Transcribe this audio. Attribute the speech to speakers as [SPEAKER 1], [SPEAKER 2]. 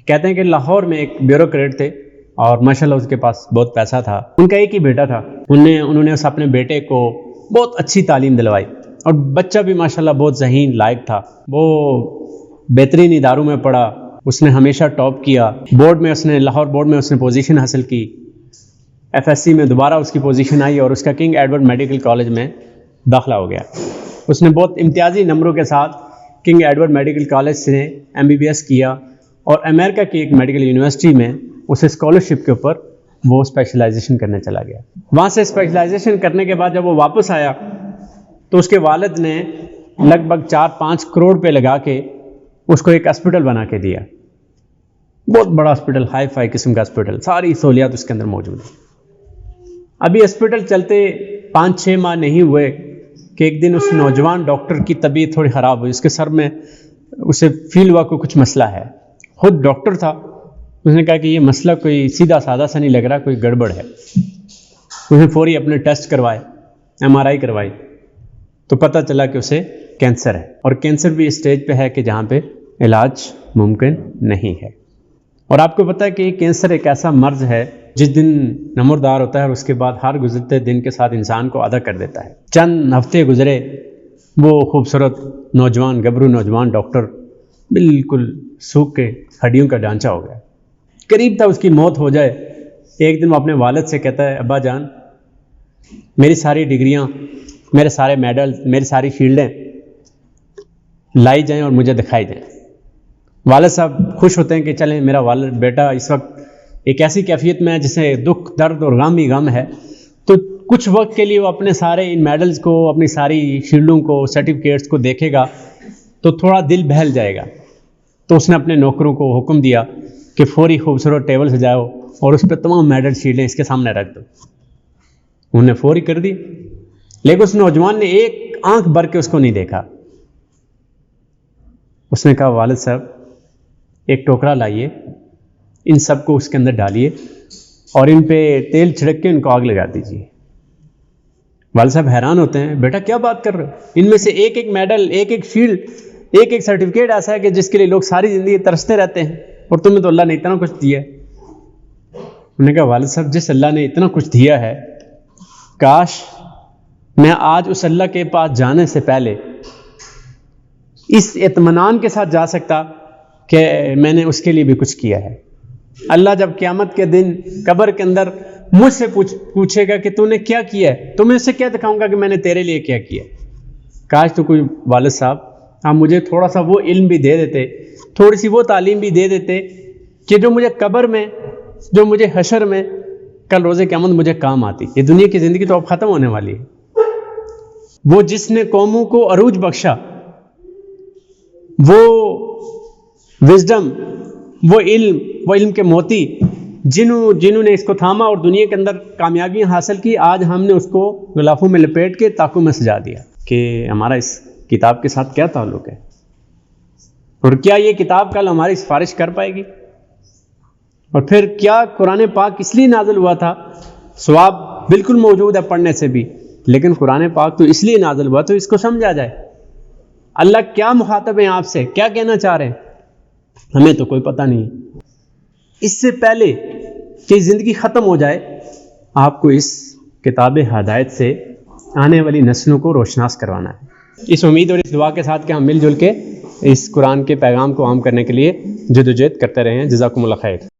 [SPEAKER 1] کہتے ہیں کہ لاہور میں ایک بیوروکریٹ تھے اور ماشاءاللہ اس کے پاس بہت پیسہ تھا. ان کا ایک ہی بیٹا تھا. انہوں نے اپنے بیٹے کو بہت اچھی تعلیم دلوائی اور بچہ بھی ماشاءاللہ بہت ذہین لائق تھا. وہ بہترین اداروں میں پڑھا, اس نے ہمیشہ ٹاپ کیا. لاہور بورڈ میں اس نے پوزیشن حاصل کی. FSC میں دوبارہ اس کی پوزیشن آئی اور اس کا کنگ ایڈورڈ میڈیکل کالج میں داخلہ ہو گیا. اس نے بہت امتیازی نمبروں کے ساتھ کنگ ایڈورڈ میڈیکل کالج سے MBBS کیا اور امریکہ کی ایک میڈیکل یونیورسٹی میں اسے اسکالرشپ کے اوپر وہ اسپیشلائزیشن کرنے چلا گیا. وہاں سے اسپیشلائزیشن کرنے کے بعد جب وہ واپس آیا تو اس کے والد نے لگ بھگ 4-5 کروڑ روپے لگا کے اس کو ایک ہاسپٹل بنا کے دیا. بہت بڑا ہاسپٹل, ہائی فائی قسم کا ہاسپٹل, ساری سہولیات اس کے اندر موجود ہیں. ابھی ہاسپٹل چلتے 5-6 ماہ نہیں ہوئے کہ ایک دن اس نوجوان ڈاکٹر کی طبیعت تھوڑی خراب ہوئی. اس کے سر میں اسے فیل ہوا کہ کچھ مسئلہ ہے. خود ڈاکٹر تھا. اس نے کہا کہ یہ مسئلہ کوئی سیدھا سادہ سا نہیں لگ رہا, کوئی گڑبڑ ہے. اس نے فوری اپنے ٹیسٹ کروائے, MRI کروائی تو پتہ چلا کہ اسے کینسر ہے, اور کینسر بھی اسٹیج پہ ہے کہ جہاں پہ علاج ممکن نہیں ہے. اور آپ کو پتہ ہے کہ یہ کینسر ایک ایسا مرض ہے جس دن نمودار ہوتا ہے اور اس کے بعد ہر گزرتے دن کے ساتھ انسان کو آدھا کر دیتا ہے. چند ہفتے گزرے, وہ خوبصورت نوجوان گبرو نوجوان ڈاکٹر بالکل سوکھ کے ہڈیوں کا ڈھانچہ ہو گیا. قریب تھا اس کی موت ہو جائے. ایک دن وہ اپنے والد سے کہتا ہے, ابا جان میری ساری ڈگریاں, میرے سارے میڈل, میری ساری شیلڈیں لائی جائیں اور مجھے دکھائی جائیں. والد صاحب خوش ہوتے ہیں کہ چلیں میرا بیٹا اس وقت ایک ایسی کیفیت میں ہے جسے دکھ درد اور غم ہی غم ہے, تو کچھ وقت کے لیے وہ اپنے سارے ان میڈلز کو, اپنی ساری شیلڈوں کو, سرٹیفکیٹس کو دیکھے گا تو تھوڑا دل بہل جائے گا. تو اس نے اپنے نوکروں کو حکم دیا کہ فوری خوبصورت ٹیبل سجاؤ اور اس پہ تمام میڈل شیلڈیں اس کے سامنے رکھ دو. انہوں نے فوری کر دی, لیکن اس نوجوان نے ایک آنکھ بھر کے اس کو نہیں دیکھا. اس نے کہا, والد صاحب ایک ٹوکرا لائیے, ان سب کو اس کے اندر ڈالیے اور ان پہ تیل چھڑک کے ان کو آگ لگا دیجیے. والد صاحب حیران ہوتے ہیں, بیٹا کیا بات کر رہے ہو؟ ان میں سے ایک ایک میڈل, ایک ایک شیلڈ, ایک ایک سرٹیفکیٹ ایسا ہے کہ جس کے لیے لوگ ساری زندگی ترستے رہتے ہیں, اور تمہیں تو اللہ نے اتنا کچھ دیا ہے. انہوں نے کہا, والد صاحب جس اللہ نے اتنا کچھ دیا ہے, کاش میں آج اس اللہ کے پاس جانے سے پہلے اس اطمینان کے ساتھ جا سکتا کہ میں نے اس کے لیے بھی کچھ کیا ہے. اللہ جب قیامت کے دن قبر کے اندر مجھ سے پوچھے گا کہ تو نے کیا کیا ہے, تو میں اسے کیا دکھاؤں گا کہ میں نے تیرے لیے کیا کیا. کاش تو کوئی والد صاحب آپ مجھے تھوڑا سا وہ علم بھی دے دیتے, تھوڑی سی وہ تعلیم بھی دے دیتے کہ جو مجھے قبر میں, جو مجھے حشر میں کل روز قیامت مجھے کام آتی. یہ دنیا کی زندگی تو اب ختم ہونے والی ہے. وہ جس نے قوموں کو عروج بخشا, وہ وزڈم, وہ علم کے موتی جنہوں نے اس کو تھاما اور دنیا کے اندر کامیابیاں حاصل کی, آج ہم نے اس کو غلافوں میں لپیٹ کے تاکوں میں سجا دیا. کہ ہمارا اس کتاب کے ساتھ کیا تعلق ہے, اور کیا یہ کتاب کل ہماری سفارش کر پائے گی؟ اور پھر کیا قرآن پاک اس لیے نازل ہوا تھا؟ ثواب بالکل موجود ہے پڑھنے سے بھی, لیکن قرآن پاک تو اس لیے نازل ہوا تو اس کو سمجھا جائے. اللہ کیا مخاطب ہیں آپ سے, کیا کہنا چاہ رہے ہیں, ہمیں تو کوئی پتہ نہیں. اس سے پہلے کہ زندگی ختم ہو جائے, آپ کو اس کتاب ہدایت سے آنے والی نسلوں کو روشناس کروانا ہے. اس امید اور اس دعا کے ساتھ کہ ہم مل جل کے اس قرآن کے پیغام کو عام کرنے کے لیے جدوجہد کرتے رہے ہیں. جزاکم اللہ خیر.